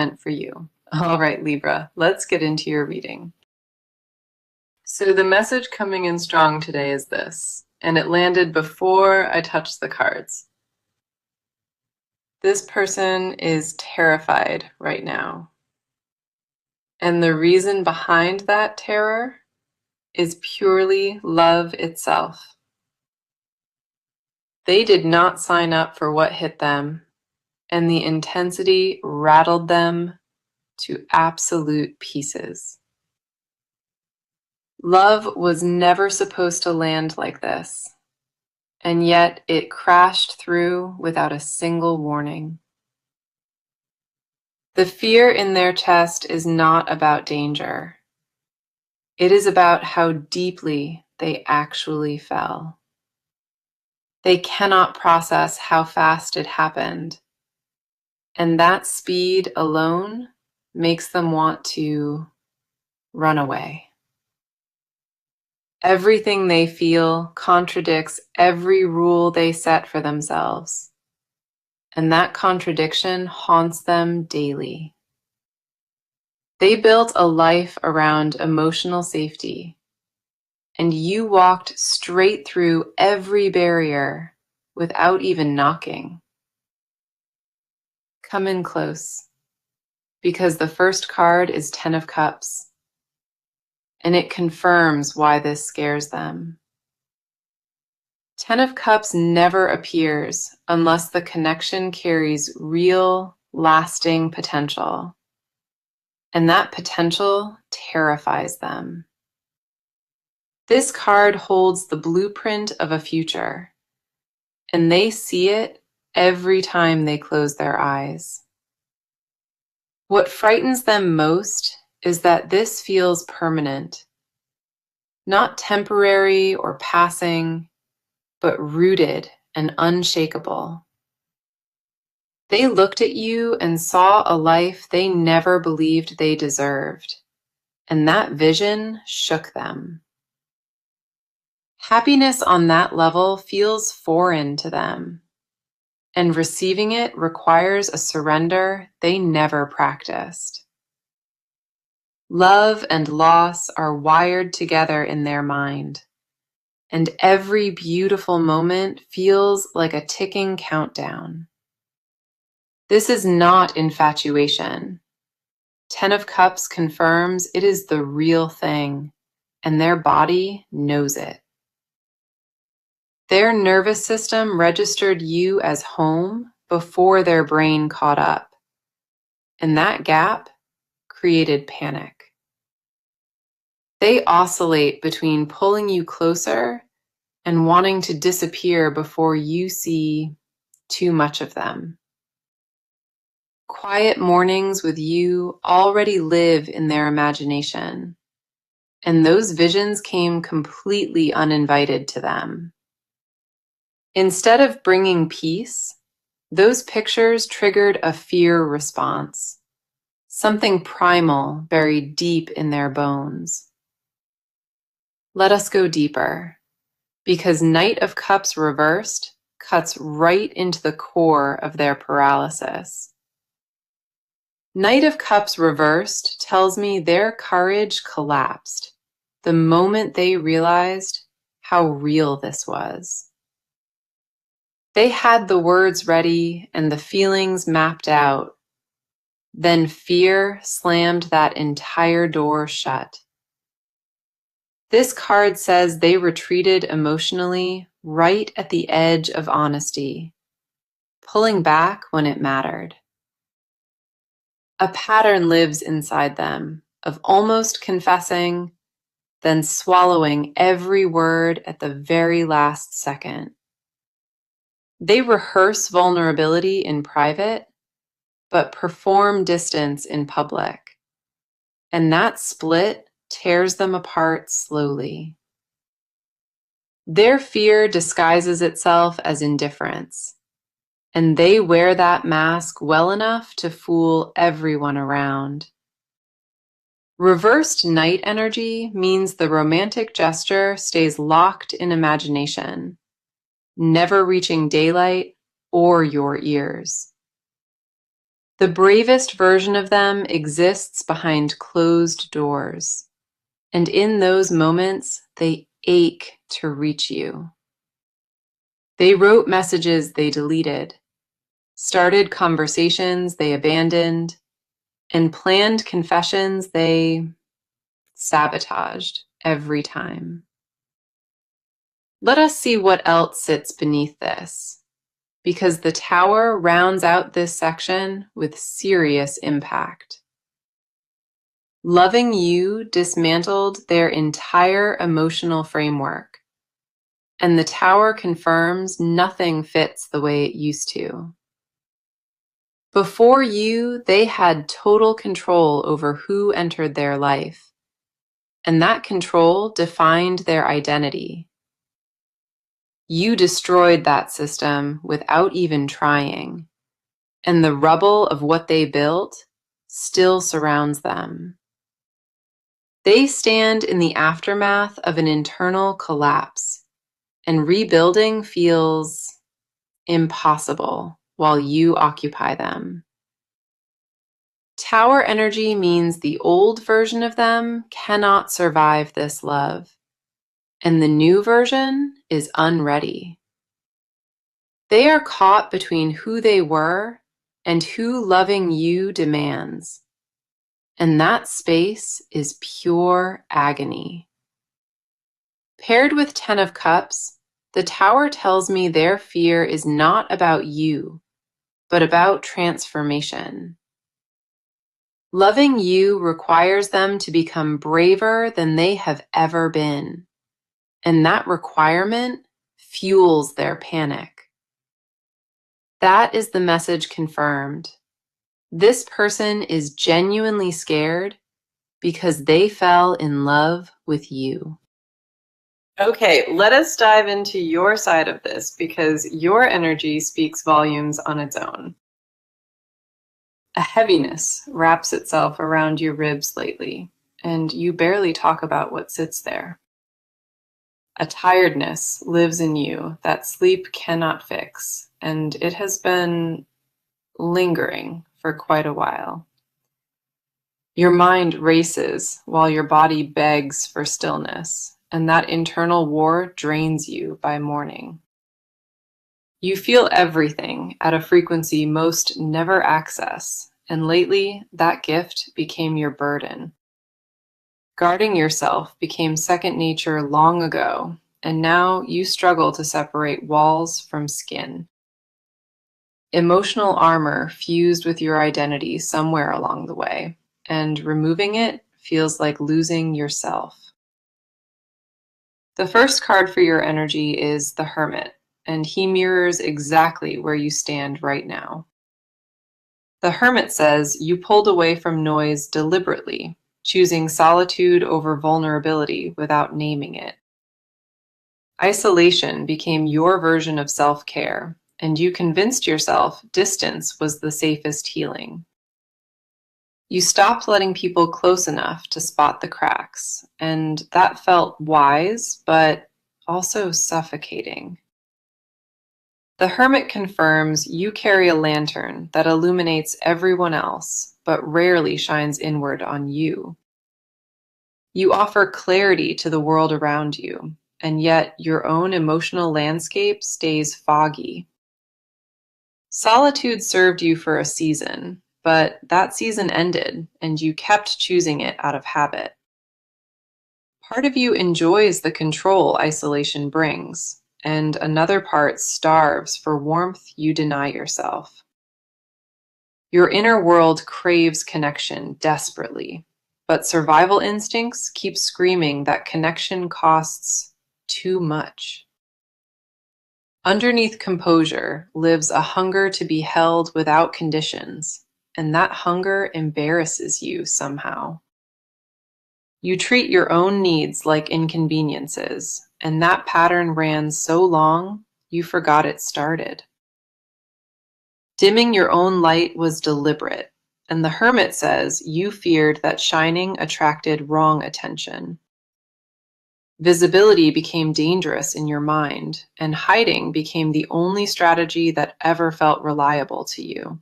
meant for you. All right, Libra, let's get into your reading. So the message coming in strong today is this, and it landed before I touched the cards. This person is terrified right now. And the reason behind that terror is purely love itself. They did not sign up for what hit them, and the intensity rattled them to absolute pieces. Love was never supposed to land like this, and yet it crashed through without a single warning. The fear in their chest is not about danger. It is about how deeply they actually fell. They cannot process how fast it happened, and that speed alone makes them want to run away. Everything they feel contradicts every rule they set for themselves, and that contradiction haunts them daily. They built a life around emotional safety, and you walked straight through every barrier without even knocking. Come in close, because the first card is 10 of Cups, and it confirms why this scares them. 10 of Cups never appears unless the connection carries real, lasting potential, and that potential terrifies them. This card holds the blueprint of a future, and they see it every time they close their eyes. What frightens them most is that this feels permanent, not temporary or passing, but rooted and unshakable. They looked at you and saw a life they never believed they deserved, and that vision shook them. Happiness on that level feels foreign to them, and receiving it requires a surrender they never practiced. Love and loss are wired together in their mind, and every beautiful moment feels like a ticking countdown. This is not infatuation. 10 of Cups confirms it is the real thing, and their body knows it. Their nervous system registered you as home before their brain caught up, and that gap created panic. They oscillate between pulling you closer and wanting to disappear before you see too much of them. Quiet mornings with you already live in their imagination, and those visions came completely uninvited to them. Instead of bringing peace, those pictures triggered a fear response, something primal buried deep in their bones. Let us go deeper, because Knight of Cups reversed cuts right into the core of their paralysis. Knight of Cups reversed tells me their courage collapsed the moment they realized how real this was. They had the words ready and the feelings mapped out. Then fear slammed that entire door shut. This card says they retreated emotionally right at the edge of honesty, pulling back when it mattered. A pattern lives inside them of almost confessing, then swallowing every word at the very last second. They rehearse vulnerability in private, but perform distance in public. And that split tears them apart slowly. Their fear disguises itself as indifference, and they wear that mask well enough to fool everyone around. Reversed Knight energy means the romantic gesture stays locked in imagination, never reaching daylight or your ears. The bravest version of them exists behind closed doors, and in those moments, they ache to reach you. They wrote messages they deleted, started conversations they abandoned, and planned confessions they sabotaged every time. Let us see what else sits beneath this, because the tower rounds out this section with serious impact. Loving you dismantled their entire emotional framework, and the tower confirms nothing fits the way it used to. Before you, they had total control over who entered their life, and that control defined their identity. You destroyed that system without even trying, and the rubble of what they built still surrounds them. They stand in the aftermath of an internal collapse, and rebuilding feels impossible while you occupy them. Tower energy means the old version of them cannot survive this love, and the new version is unready. They are caught between who they were and who loving you demands, and that space is pure agony. Paired with 10 of Cups, the Tower tells me their fear is not about you, but about transformation. Loving you requires them to become braver than they have ever been, and that requirement fuels their panic. That is the message confirmed. This person is genuinely scared because they fell in love with you. Okay, let us dive into your side of this because your energy speaks volumes on its own. A heaviness wraps itself around your ribs lately, and you barely talk about what sits there. A tiredness lives in you that sleep cannot fix, and it has been lingering for quite a while. Your mind races while your body begs for stillness, and that internal war drains you by morning. You feel everything at a frequency most never access, and lately that gift became your burden. Guarding yourself became second nature long ago, and now you struggle to separate walls from skin. Emotional armor fused with your identity somewhere along the way, and removing it feels like losing yourself. The first card for your energy is the Hermit, and he mirrors exactly where you stand right now. The Hermit says you pulled away from noise deliberately, choosing solitude over vulnerability without naming it. Isolation became your version of self-care, and you convinced yourself distance was the safest healing. You stopped letting people close enough to spot the cracks, and that felt wise, but also suffocating. The Hermit confirms you carry a lantern that illuminates everyone else, but rarely shines inward on you. You offer clarity to the world around you, and yet your own emotional landscape stays foggy. Solitude served you for a season, but that season ended, and you kept choosing it out of habit. Part of you enjoys the control isolation brings, and another part starves for warmth you deny yourself. Your inner world craves connection desperately, but survival instincts keep screaming that connection costs too much. Underneath composure lives a hunger to be held without conditions, and that hunger embarrasses you somehow. You treat your own needs like inconveniences, and that pattern ran so long you forgot it started. Dimming your own light was deliberate, and the Hermit says you feared that shining attracted wrong attention. Visibility became dangerous in your mind, and hiding became the only strategy that ever felt reliable to you.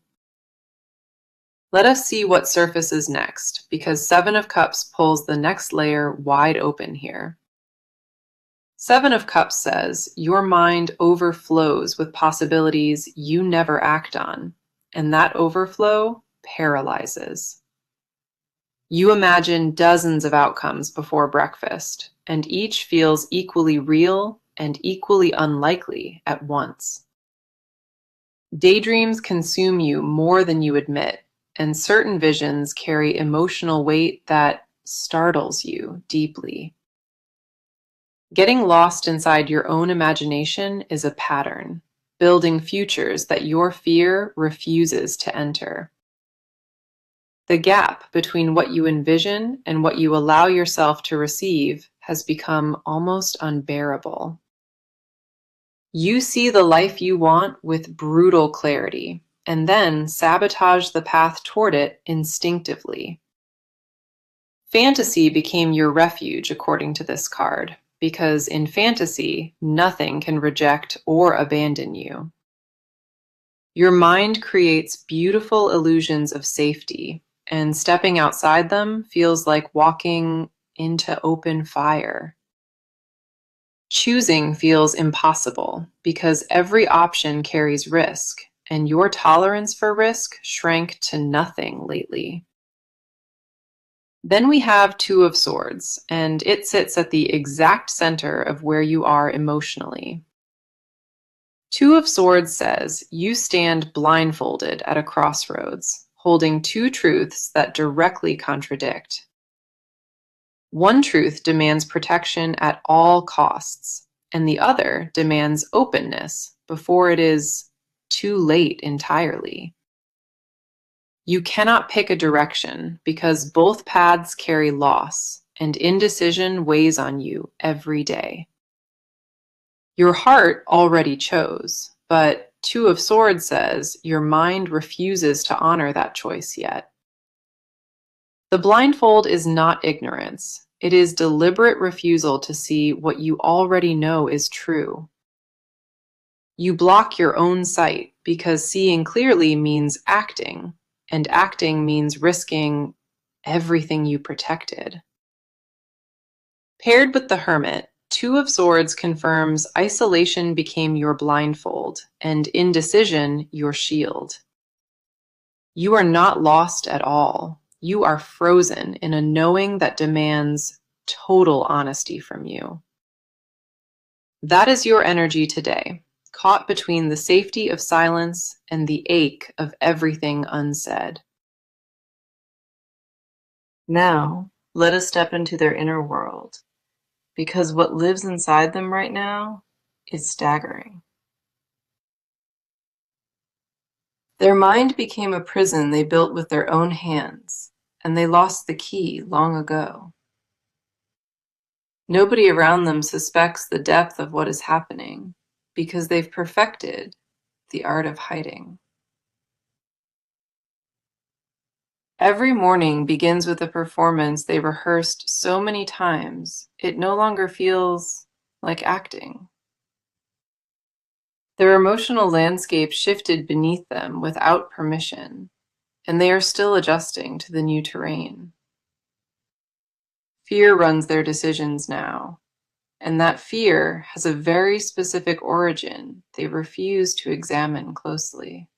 Let us see what surfaces next, because Seven of Cups pulls the next layer wide open here. Seven of Cups says your mind overflows with possibilities you never act on, and that overflow paralyzes. You imagine dozens of outcomes before breakfast, and each feels equally real and equally unlikely at once. Daydreams consume you more than you admit, and certain visions carry emotional weight that startles you deeply. Getting lost inside your own imagination is a pattern, building futures that your fear refuses to enter. The gap between what you envision and what you allow yourself to receive has become almost unbearable. You see the life you want with brutal clarity, and then sabotage the path toward it instinctively. Fantasy became your refuge, according to this card, because in fantasy, nothing can reject or abandon you. Your mind creates beautiful illusions of safety, and stepping outside them feels like walking into open fire. Choosing feels impossible because every option carries risk, and your tolerance for risk shrank to nothing lately. Then we have Two of Swords, and it sits at the exact center of where you are emotionally. Two of Swords says you stand blindfolded at a crossroads, holding two truths that directly contradict. One truth demands protection at all costs, and the other demands openness before it is too late entirely. You cannot pick a direction because both paths carry loss, and indecision weighs on you every day. Your heart already chose, but Two of Swords says your mind refuses to honor that choice yet. The blindfold is not ignorance. It is deliberate refusal to see what you already know is true. You block your own sight because seeing clearly means acting, and acting means risking everything you protected. Paired with the Hermit, Two of Swords confirms isolation became your blindfold, and indecision your shield. You are not lost at all. You are frozen in a knowing that demands total honesty from you. That is your energy today, caught between the safety of silence and the ache of everything unsaid. Now, let us step into their inner world, because what lives inside them right now is staggering. Their mind became a prison they built with their own hands, and they lost the key long ago. Nobody around them suspects the depth of what is happening, because they've perfected the art of hiding. Every morning begins with a performance they rehearsed so many times, it no longer feels like acting. Their emotional landscape shifted beneath them without permission, and they are still adjusting to the new terrain. Fear runs their decisions now, and that fear has a very specific origin they refuse to examine closely.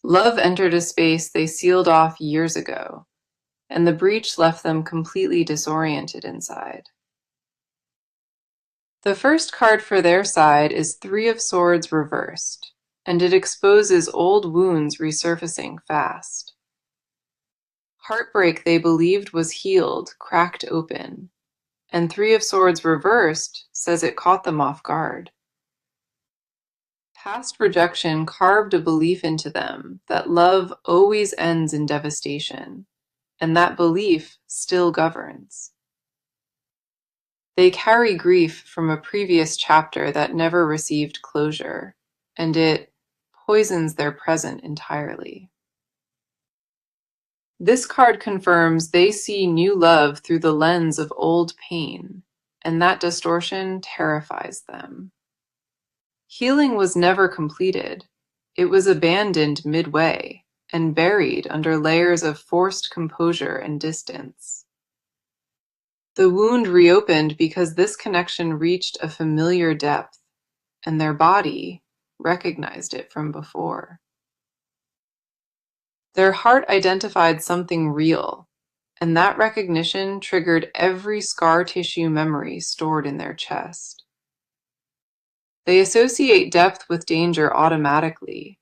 Love entered a space they sealed off years ago, and the breach left them completely disoriented inside. The first card for their side is Three of Swords reversed, and it exposes old wounds resurfacing fast. Heartbreak they believed was healed cracked open, and Three of Swords reversed says it caught them off guard. Past rejection carved a belief into them that love always ends in devastation, and that belief still governs. They carry grief from a previous chapter that never received closure, and it poisons their present entirely. This card confirms they see new love through the lens of old pain, and that distortion terrifies them. Healing was never completed. It was abandoned midway and buried under layers of forced composure and distance. The wound reopened because this connection reached a familiar depth, and their body recognized it from before. Their heart identified something real, and that recognition triggered every scar tissue memory stored in their chest. They associate depth with danger automatically,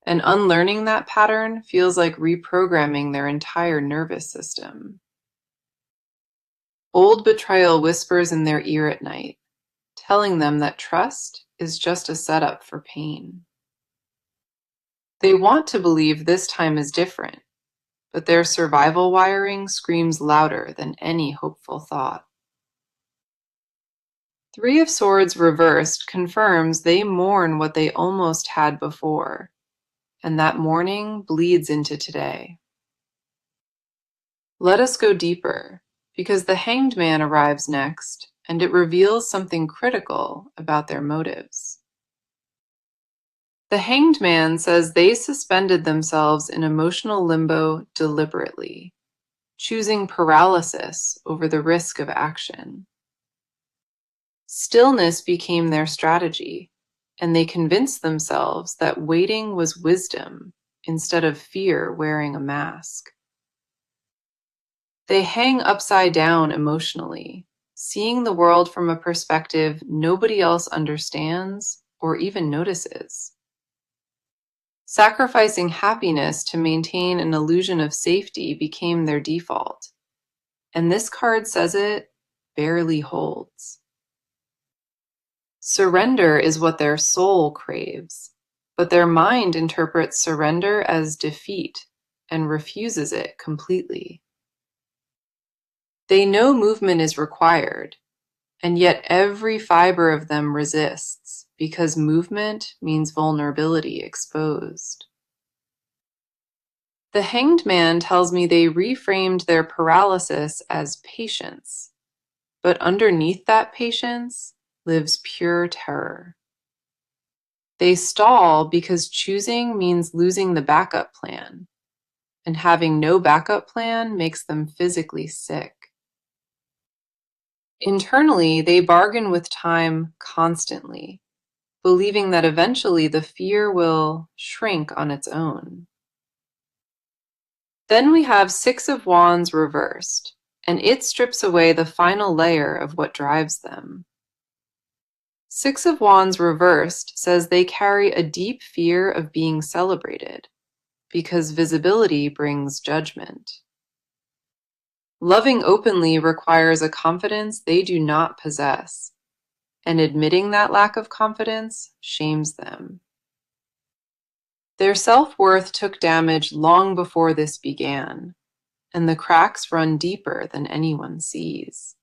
and unlearning that pattern feels like reprogramming their entire nervous system. Old betrayal whispers in their ear at night, telling them that trust is just a setup for pain. They want to believe this time is different, but their survival wiring screams louder than any hopeful thought. Three of Swords reversed confirms they mourn what they almost had before, and that mourning bleeds into today. Let us go deeper, because the Hanged Man arrives next, and it reveals something critical about their motives. The Hanged Man says they suspended themselves in emotional limbo deliberately, choosing paralysis over the risk of action. Stillness became their strategy, and they convinced themselves that waiting was wisdom instead of fear wearing a mask. They hang upside down emotionally, seeing the world from a perspective nobody else understands or even notices. Sacrificing happiness to maintain an illusion of safety became their default, and this card says it barely holds. Surrender is what their soul craves, but their mind interprets surrender as defeat and refuses it completely. They know movement is required, and yet every fiber of them resists because movement means vulnerability exposed. The Hanged Man tells me they reframed their paralysis as patience, but underneath that patience lives pure terror. They stall because choosing means losing the backup plan, and having no backup plan makes them physically sick. Internally, they bargain with time constantly, believing that eventually the fear will shrink on its own. Then we have Six of Wands reversed, and it strips away the final layer of what drives them. Six of Wands reversed says they carry a deep fear of being celebrated, because visibility brings judgment. Loving openly requires a confidence they do not possess, and admitting that lack of confidence shames them. Their self-worth took damage long before this began, and the cracks run deeper than anyone sees.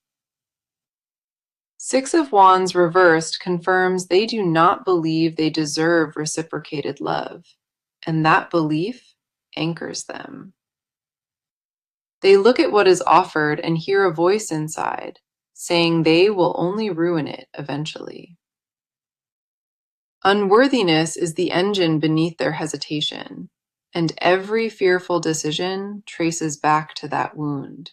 Six of Wands reversed confirms they do not believe they deserve reciprocated love, and that belief anchors them. They look at what is offered and hear a voice inside, saying they will only ruin it eventually. Unworthiness is the engine beneath their hesitation, and every fearful decision traces back to that wound.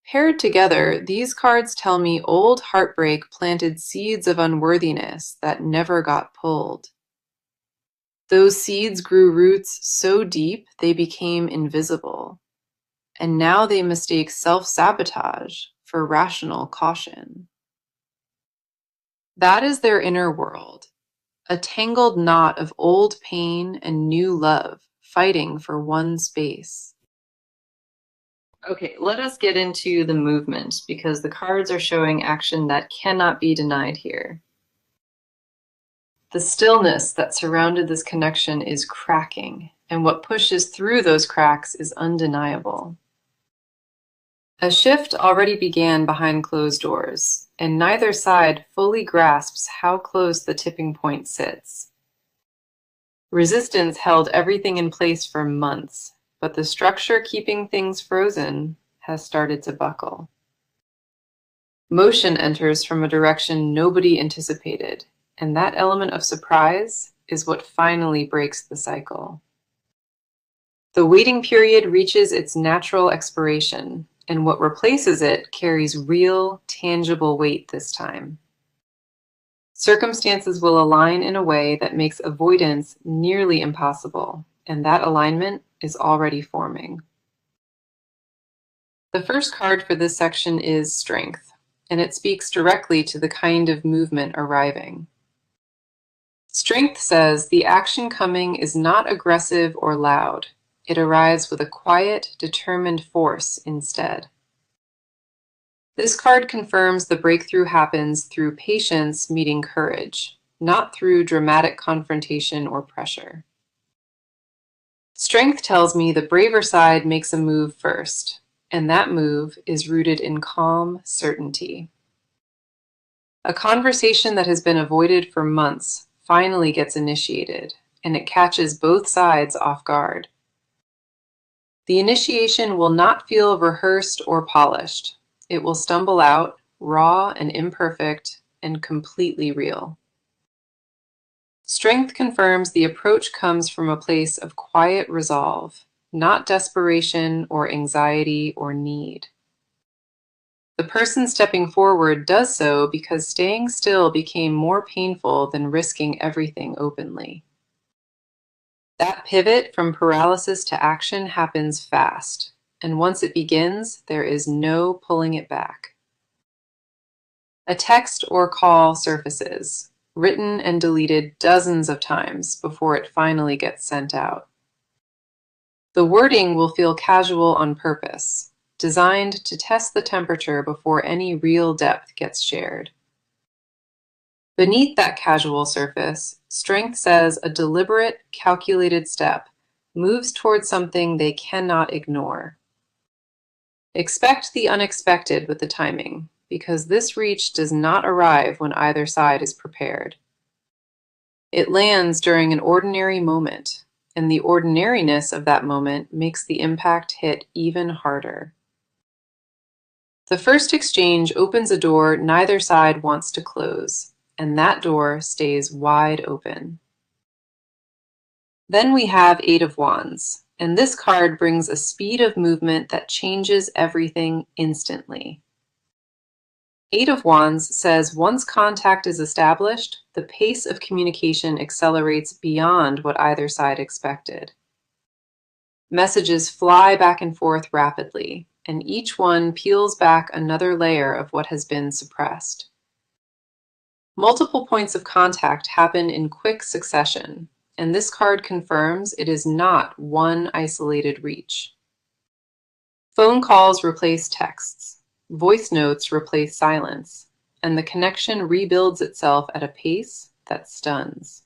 Paired together, these cards tell me old heartbreak planted seeds of unworthiness that never got pulled. Those seeds grew roots so deep they became invisible, and now they mistake self-sabotage for rational caution. That is their inner world, a tangled knot of old pain and new love fighting for one space. Okay, let us get into the movement because the cards are showing action that cannot be denied here. The stillness that surrounded this connection is cracking, and what pushes through those cracks is undeniable. A shift already began behind closed doors, and neither side fully grasps how close the tipping point sits. Resistance held everything in place for months, but the structure keeping things frozen has started to buckle. Motion enters from a direction nobody anticipated, and that element of surprise is what finally breaks the cycle. The waiting period reaches its natural expiration, and what replaces it carries real, tangible weight this time. Circumstances will align in a way that makes avoidance nearly impossible, and that alignment is already forming. The first card for this section is Strength, and it speaks directly to the kind of movement arriving. Strength says the action coming is not aggressive or loud. It arrives with a quiet, determined force instead. This card confirms the breakthrough happens through patience meeting courage, not through dramatic confrontation or pressure. Strength tells me the braver side makes a move first, and that move is rooted in calm certainty. A conversation that has been avoided for months finally gets initiated, and it catches both sides off guard. The initiation will not feel rehearsed or polished. It will stumble out, raw and imperfect, and completely real. Strength confirms the approach comes from a place of quiet resolve, not desperation or anxiety or need. The person stepping forward does so because staying still became more painful than risking everything openly. That pivot from paralysis to action happens fast, and once it begins, there is no pulling it back. A text or call surfaces, written and deleted dozens of times before it finally gets sent out. The wording will feel casual on purpose, designed to test the temperature before any real depth gets shared. Beneath that casual surface, Strength says a deliberate, calculated step moves towards something they cannot ignore. Expect the unexpected with the timing, because this reach does not arrive when either side is prepared. It lands during an ordinary moment, and the ordinariness of that moment makes the impact hit even harder. The first exchange opens a door neither side wants to close, and that door stays wide open. Then we have Eight of Wands, and this card brings a speed of movement that changes everything instantly. Eight of Wands says once contact is established, the pace of communication accelerates beyond what either side expected. Messages fly back and forth rapidly, and each one peels back another layer of what has been suppressed. Multiple points of contact happen in quick succession, and this card confirms it is not one isolated reach. Phone calls replace texts, voice notes replace silence, and the connection rebuilds itself at a pace that stuns.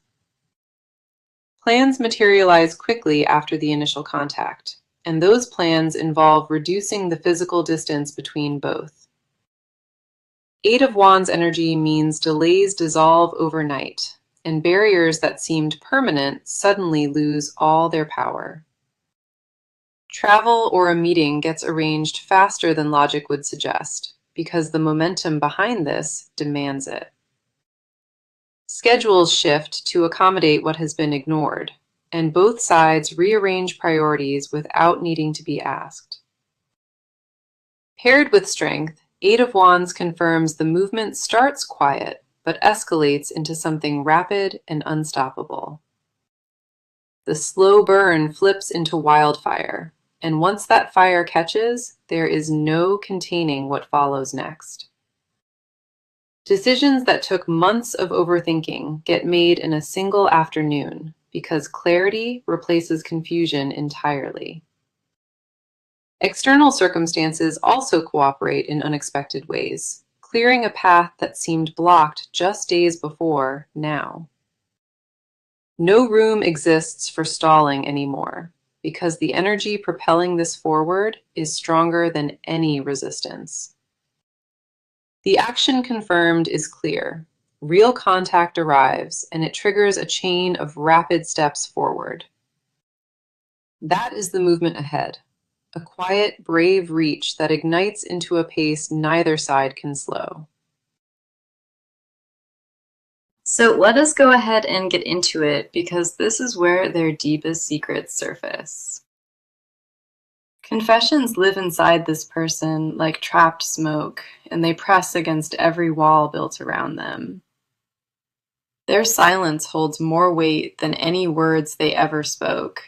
Plans materialize quickly after the initial contact, and those plans involve reducing the physical distance between both. Eight of Wands energy means delays dissolve overnight, and barriers that seemed permanent suddenly lose all their power. Travel or a meeting gets arranged faster than logic would suggest, because the momentum behind this demands it. Schedules shift to accommodate what has been ignored, and both sides rearrange priorities without needing to be asked. Paired with Strength, Eight of Wands confirms the movement starts quiet, but escalates into something rapid and unstoppable. The slow burn flips into wildfire, and once that fire catches, there is no containing what follows next. Decisions that took months of overthinking get made in a single afternoon because clarity replaces confusion entirely. External circumstances also cooperate in unexpected ways, clearing a path that seemed blocked just days before now. No room exists for stalling anymore, because the energy propelling this forward is stronger than any resistance. The action confirmed is clear. Real contact arrives, and it triggers a chain of rapid steps forward. That is the movement ahead, a quiet, brave reach that ignites into a pace neither side can slow. So let us go ahead and get into it because this is where their deepest secrets surface. Confessions live inside this person like trapped smoke, and they press against every wall built around them. Their silence holds more weight than any words they ever spoke,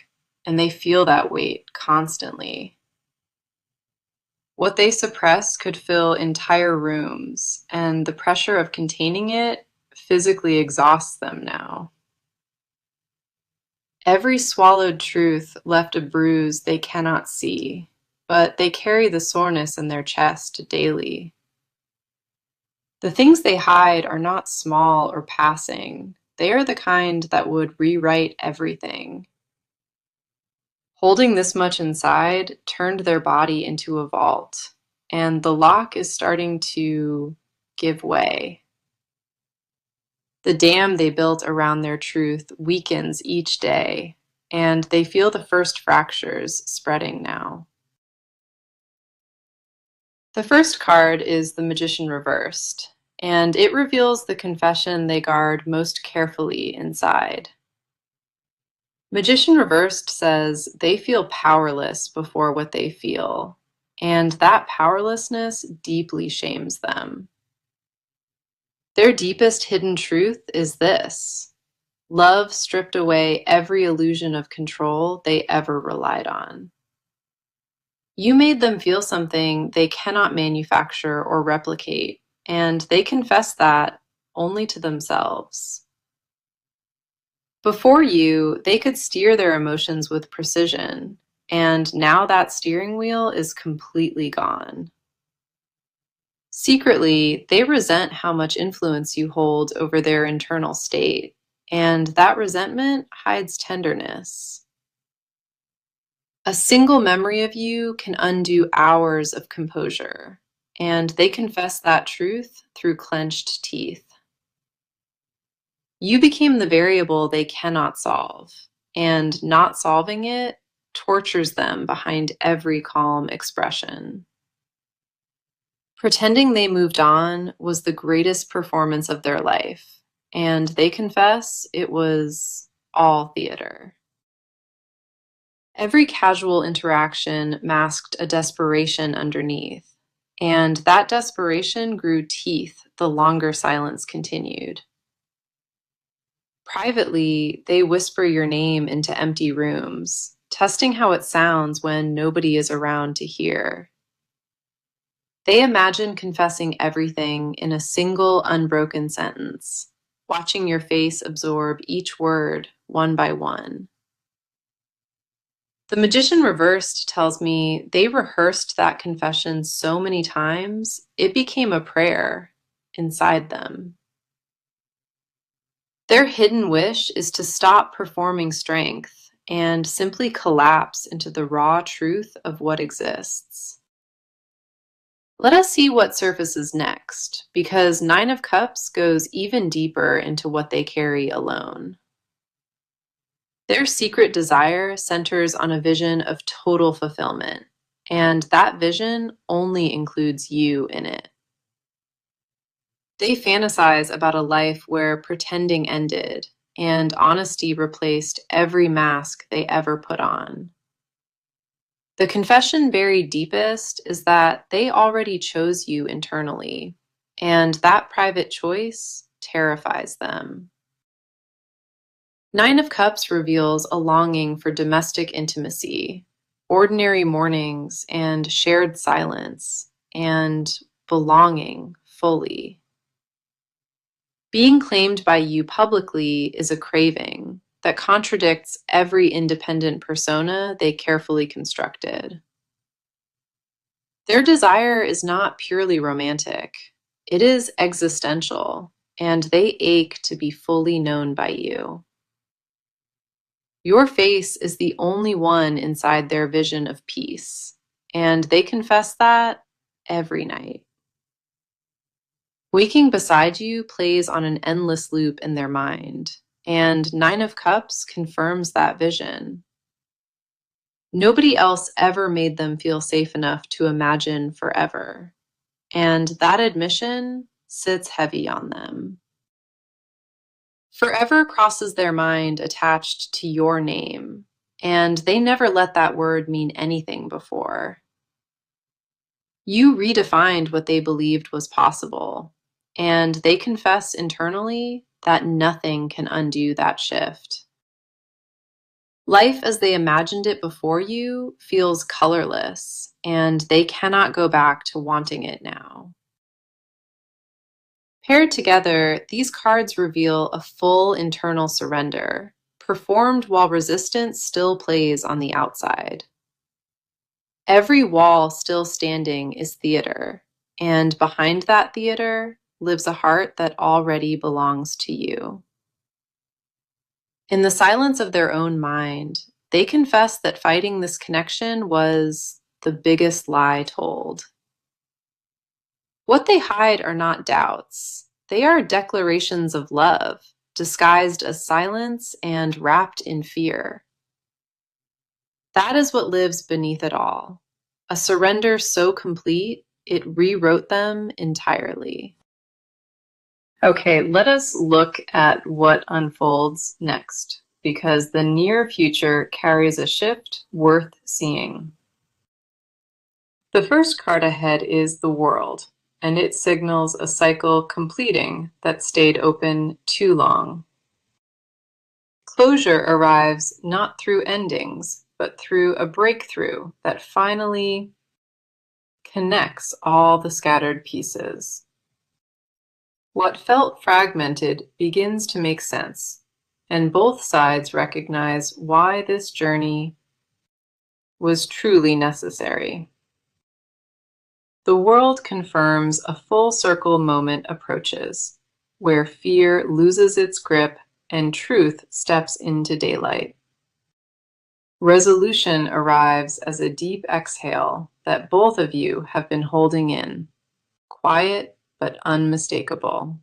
and they feel that weight constantly. What they suppress could fill entire rooms, and the pressure of containing it physically exhausts them now. Every swallowed truth left a bruise they cannot see, but they carry the soreness in their chest daily. The things they hide are not small or passing. They are the kind that would rewrite everything. Holding this much inside turned their body into a vault, and the lock is starting to give way. The dam they built around their truth weakens each day, and they feel the first fractures spreading now. The first card is the Magician reversed, and it reveals the confession they guard most carefully inside. Magician reversed says they feel powerless before what they feel, and that powerlessness deeply shames them. Their deepest hidden truth is this: love stripped away every illusion of control they ever relied on. You made them feel something they cannot manufacture or replicate, and they confess that only to themselves. Before you, they could steer their emotions with precision, and now that steering wheel is completely gone. Secretly, they resent how much influence you hold over their internal state, and that resentment hides tenderness. A single memory of you can undo hours of composure, and they confess that truth through clenched teeth. You became the variable they cannot solve, and not solving it tortures them behind every calm expression. Pretending they moved on was the greatest performance of their life, and they confess it was all theater. Every casual interaction masked a desperation underneath, and that desperation grew teeth the longer silence continued. Privately, they whisper your name into empty rooms, testing how it sounds when nobody is around to hear. They imagine confessing everything in a single unbroken sentence, watching your face absorb each word one by one. The Magician reversed tells me they rehearsed that confession so many times, it became a prayer inside them. Their hidden wish is to stop performing strength and simply collapse into the raw truth of what exists. Let us see what surfaces next, because Nine of Cups goes even deeper into what they carry alone. Their secret desire centers on a vision of total fulfillment, and that vision only includes you in it. They fantasize about a life where pretending ended and honesty replaced every mask they ever put on. The confession buried deepest is that they already chose you internally, and that private choice terrifies them. Nine of Cups reveals a longing for domestic intimacy, ordinary mornings, and shared silence, and belonging fully. Being claimed by you publicly is a craving that contradicts every independent persona they carefully constructed. Their desire is not purely romantic, it is existential, and they ache to be fully known by you. Your face is the only one inside their vision of peace, and they confess that every night. Waking beside you plays on an endless loop in their mind, and Nine of Cups confirms that vision. Nobody else ever made them feel safe enough to imagine forever, and that admission sits heavy on them. Forever crosses their mind attached to your name, and they never let that word mean anything before. You redefined what they believed was possible, and they confess internally that nothing can undo that shift. Life as they imagined it before you feels colorless, and they cannot go back to wanting it now. Paired together, these cards reveal a full internal surrender, performed while resistance still plays on the outside. Every wall still standing is theater, and behind that theater lives a heart that already belongs to you. In the silence of their own mind, they confess that fighting this connection was the biggest lie told. What they hide are not doubts. They are declarations of love, disguised as silence and wrapped in fear. That is what lives beneath it all. A surrender so complete, it rewrote them entirely. Okay, let us look at what unfolds next, because the near future carries a shift worth seeing. The first card ahead is the World, and it signals a cycle completing that stayed open too long. Closure arrives not through endings, but through a breakthrough that finally connects all the scattered pieces. What felt fragmented begins to make sense, and both sides recognize why this journey was truly necessary. The World confirms a full circle moment approaches, where fear loses its grip and truth steps into daylight. Resolution arrives as a deep exhale that both of you have been holding in, quiet but unmistakable.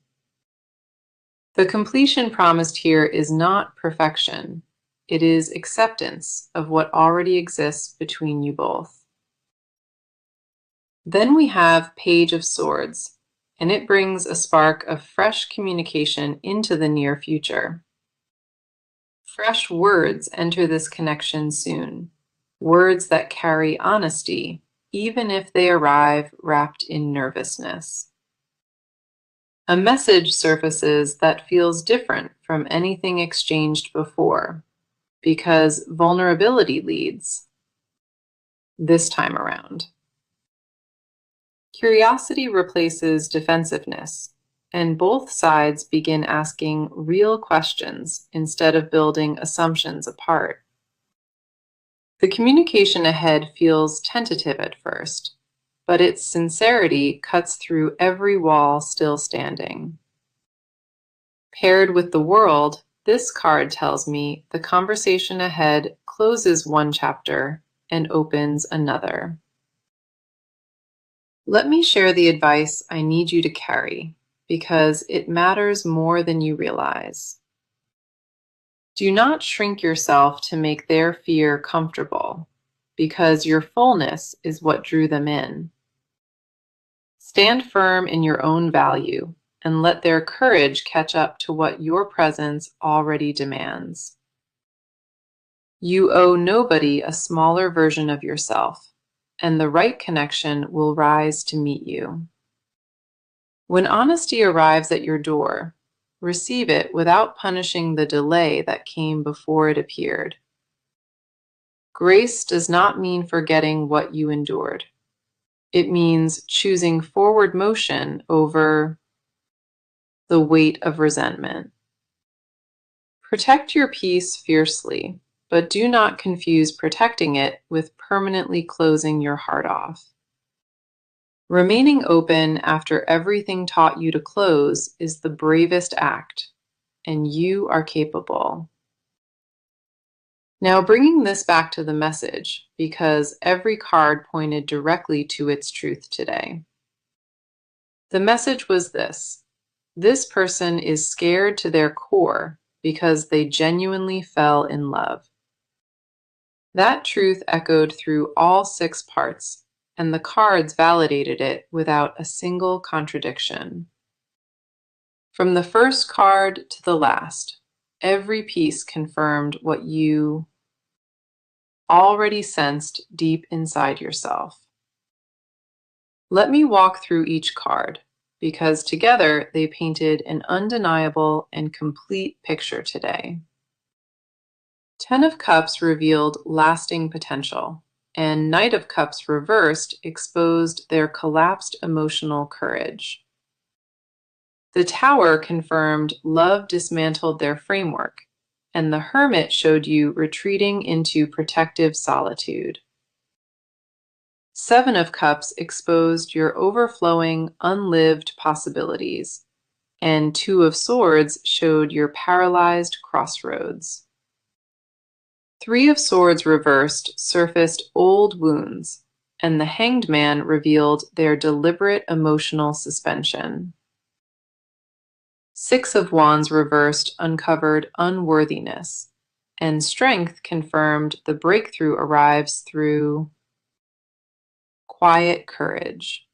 The completion promised here is not perfection. It is acceptance of what already exists between you both. Then we have Page of Swords, and it brings a spark of fresh communication into the near future. Fresh words enter this connection soon, words that carry honesty, even if they arrive wrapped in nervousness. A message surfaces that feels different from anything exchanged before, because vulnerability leads this time around. Curiosity replaces defensiveness, and both sides begin asking real questions instead of building assumptions apart. The communication ahead feels tentative at first, but its sincerity cuts through every wall still standing. Paired with the World, this card tells me the conversation ahead closes one chapter and opens another. Let me share the advice I need you to carry, because it matters more than you realize. Do not shrink yourself to make their fear comfortable, because your fullness is what drew them in. Stand firm in your own value and let their courage catch up to what your presence already demands. You owe nobody a smaller version of yourself, and the right connection will rise to meet you. When honesty arrives at your door, receive it without punishing the delay that came before it appeared. Grace does not mean forgetting what you endured. It means choosing forward motion over the weight of resentment. Protect your peace fiercely, but do not confuse protecting it with permanently closing your heart off. Remaining open after everything taught you to close is the bravest act, and you are capable. Now, bringing this back to the message, because every card pointed directly to its truth today. The message was this: this person is scared to their core because they genuinely fell in love. That truth echoed through all 6 parts, and the cards validated it without a single contradiction. From the first card to the last, every piece confirmed what you already sensed deep inside yourself. Let me walk through each card, because together they painted an undeniable and complete picture today. 10 of Cups revealed lasting potential, and Knight of Cups reversed exposed their collapsed emotional courage. The Tower confirmed love dismantled their framework, and the Hermit showed you retreating into protective solitude. 7 of Cups exposed your overflowing, unlived possibilities, and 2 of Swords showed your paralyzed crossroads. 3 of Swords reversed surfaced old wounds, and the Hanged Man revealed their deliberate emotional suspension. 6 of Wands reversed uncovered unworthiness, and Strength confirmed the breakthrough arrives through quiet courage.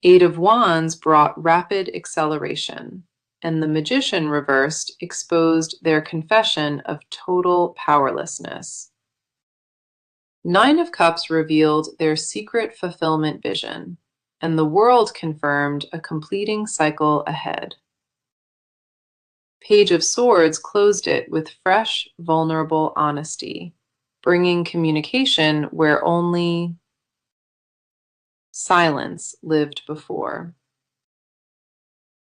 8 of Wands brought rapid acceleration, and the Magician reversed exposed their confession of total powerlessness. 9 of Cups revealed their secret fulfillment vision, and the World confirmed a completing cycle ahead. Page of Swords closed it with fresh, vulnerable honesty, bringing communication where only silence lived before.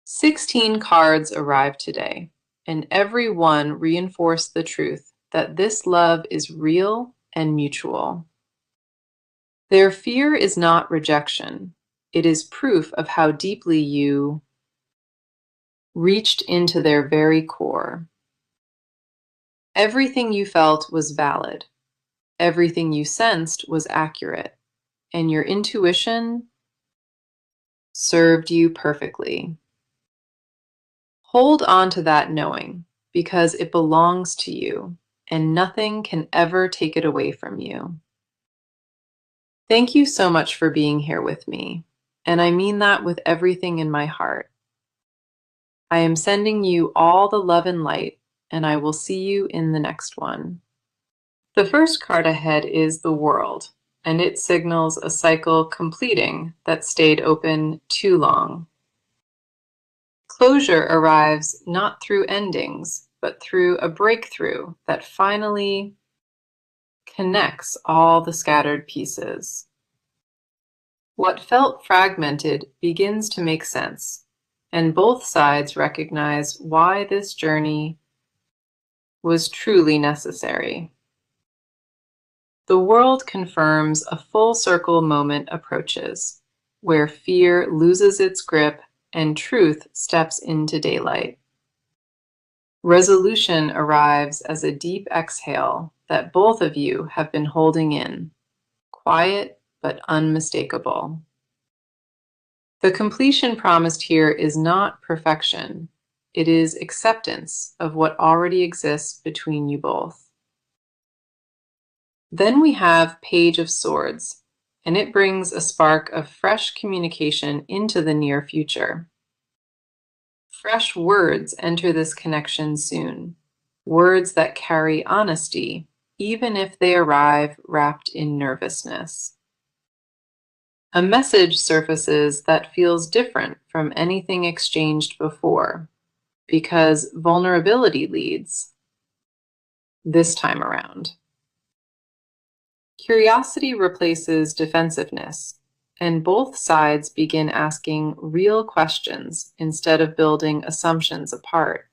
16 cards arrived today, and every one reinforced the truth that this love is real and mutual. Their fear is not rejection. It is proof of how deeply you reached into their very core. Everything you felt was valid. Everything you sensed was accurate, and your intuition served you perfectly. Hold on to that knowing, because it belongs to you, and nothing can ever take it away from you. Thank you so much for being here with me, and I mean that with everything in my heart. I am sending you all the love and light, and I will see you in the next one. The first card ahead is the World, and it signals a cycle completing that stayed open too long. Closure arrives not through endings, but through a breakthrough that finally connects all the scattered pieces. What felt fragmented begins to make sense, and both sides recognize why this journey was truly necessary. The World confirms a full circle moment approaches, where fear loses its grip and truth steps into daylight. Resolution arrives as a deep exhale that both of you have been holding in, quiet but unmistakable. The completion promised here is not perfection. It is acceptance of what already exists between you both. Then we have Page of Swords, and it brings a spark of fresh communication into the near future. Fresh words enter this connection soon, words that carry honesty, even if they arrive wrapped in nervousness. A message surfaces that feels different from anything exchanged before, because vulnerability leads this time around. Curiosity replaces defensiveness, and both sides begin asking real questions instead of building assumptions apart.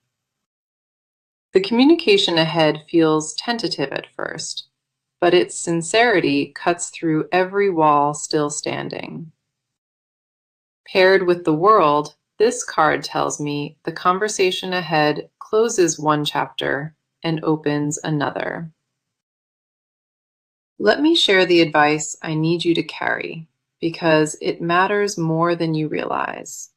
The communication ahead feels tentative at first, but its sincerity cuts through every wall still standing. Paired with the World, this card tells me the conversation ahead closes one chapter and opens another. Let me share the advice I need you to carry, because it matters more than you realize.